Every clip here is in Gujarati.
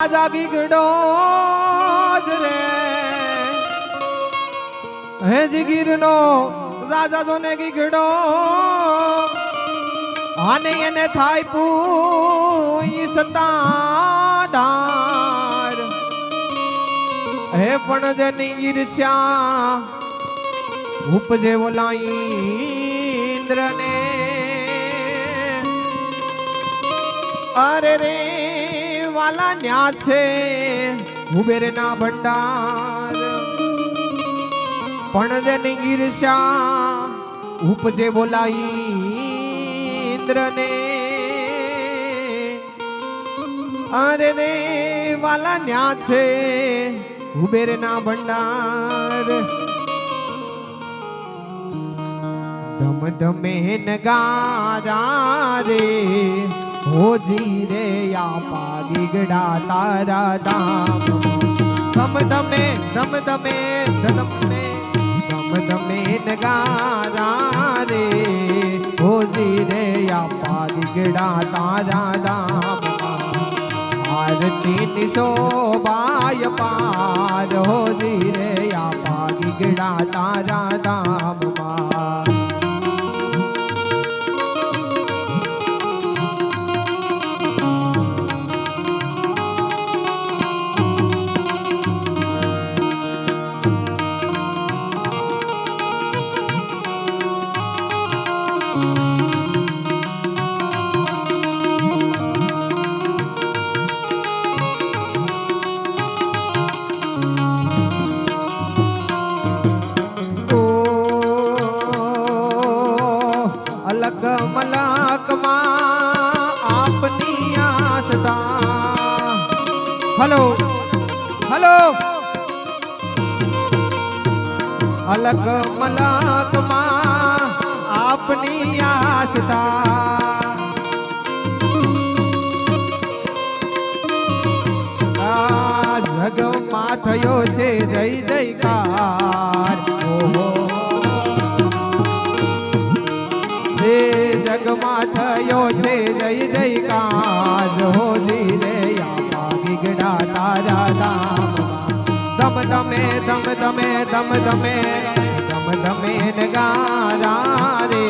રાજા ગીગડો જ રે હે જીગીરનો રાજા જો ને ગીગડો આને એને થાય પૂઈ સતાદાર હે પણ જેની ઈર્ષ્યા ઉપજે ઓલા ઇન્દ્રને અરે રે વાલા ન્યા છે ઉબેર ના ભંડાર પણ જેની ઈર્ષ્યા ઉપજે બોલાઈ ઇન્દ્રને અરે રે વાલા ન્યા છે ઉબેર ના ભંડાર ધમ ધમે નગારા રે હોજી રે આપા ગીગડા તારા ધામ ધમ ધમે નગારા રે હોજી રે આપા ગીગડા તારા ધામ આરતી ની શોભાય પાર હોજી રે આપા ગીગડા તારા ધામમાં અલગ મલકમાં આપની આસતા હલો હલો અલગ મલકમાં આપની આસતા આ જગમાં થયો છે જય જયકાર ઓહો જગમાં થયો છે જય જયકાર હોજી રે આપા ગીગડા તારા ધામ ધમ ધમે નગારા રે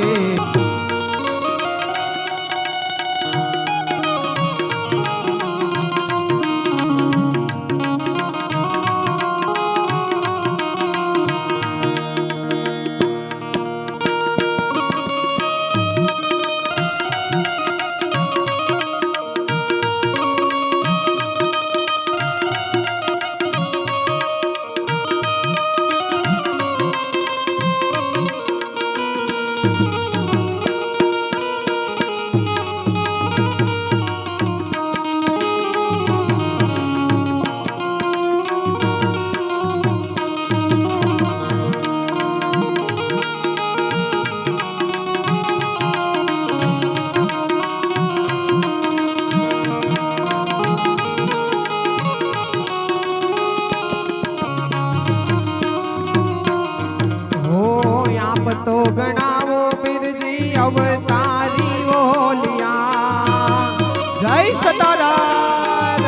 તો ગણાવો બિરજી અવતારી ઓલિયા જય સતારાર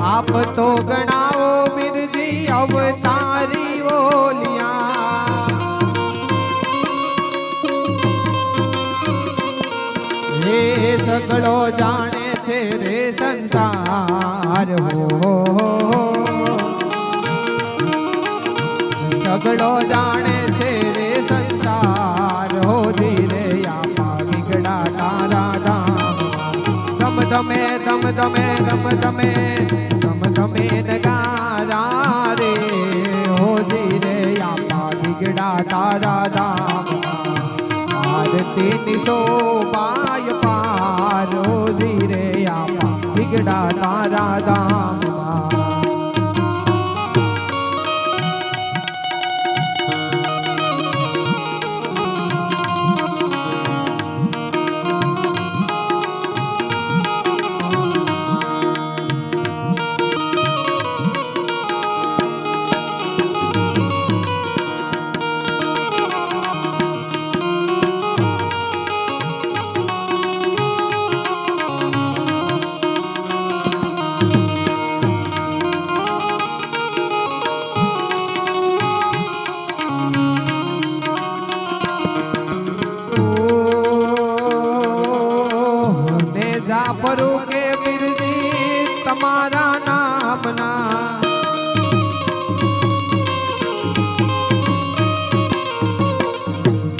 આપ તો ગણાવો બિરજી અવતારી ઓલિયા હે સગળો જાણે છે રે સંસાર હો સગડો જાણે છે રે સંસાર હોજી રે આપા ગીગડા તારા ધામ ધમ ધમે નગારા રે હોજી રે આપા ગીગડા તારા ધામ આરતી ની શોભાય પાર હોજી રે આપા ગીગડા તારા ધામ ફરું કે બિરજી તમારા નામના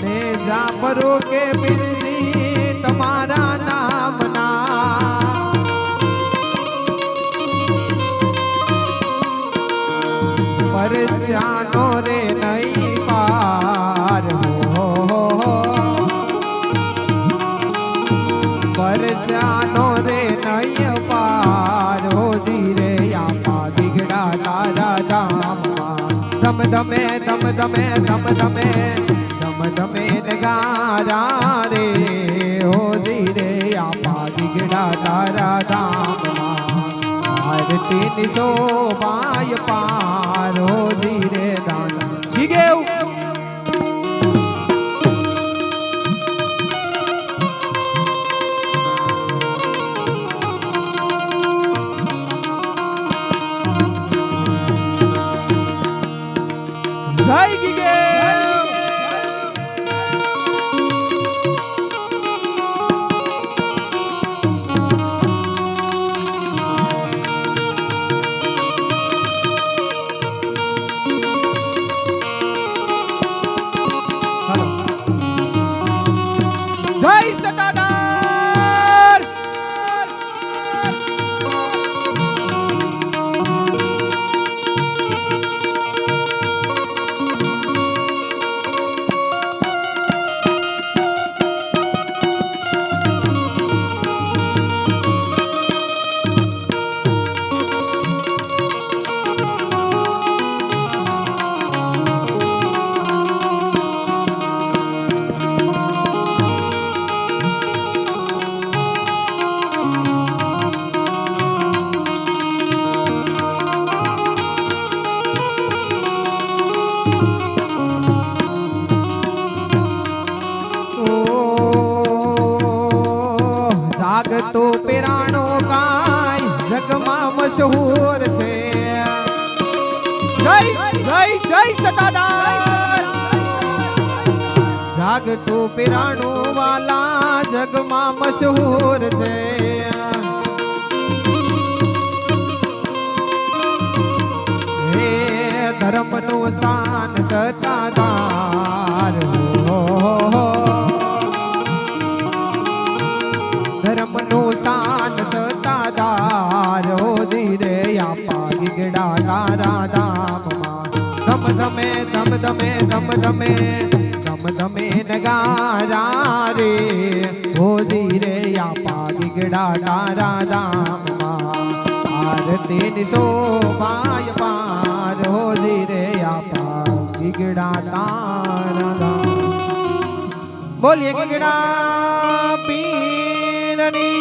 ને જા ફરું કે બિરજી તમારા નામના પરચાનો રે નહીં પાર પરચાનો રે નહીં પાર હોજી રે આપા દીગડા તારા ધામમાં ધમ ધમે ધમ ધમે ધમ ધમે ધમ ધમે નગારા રે હોજી રે આપા દીગડા તારા ધામમાં આરતી ની શોભાય પાર હોજી રે દાના ગીગેવ જય ગીગે જય સતાદાર જાગતો પેરાણો કાય જગમાં મશહૂર છે જય જય જય સતાદાર જાગતો પેરાણો વાલા જગમાં મશહૂર છે હે ધર્મનું સ્થાન સતાદાર ધર્મનું સ્થાન સતાદાર હોજી રે આપા ગીગડા તારા ધામમાં ધમ ધમે ધમ ધમે ધમ ધમે ધમ ધમે નગારા રે હોજી રે આપા ગીગડા તારા ધામમાં આરતી ની શોભાય પાર હોજી રે આપા ગીગડા તારા ધામ બોલીએ ગીગડા પી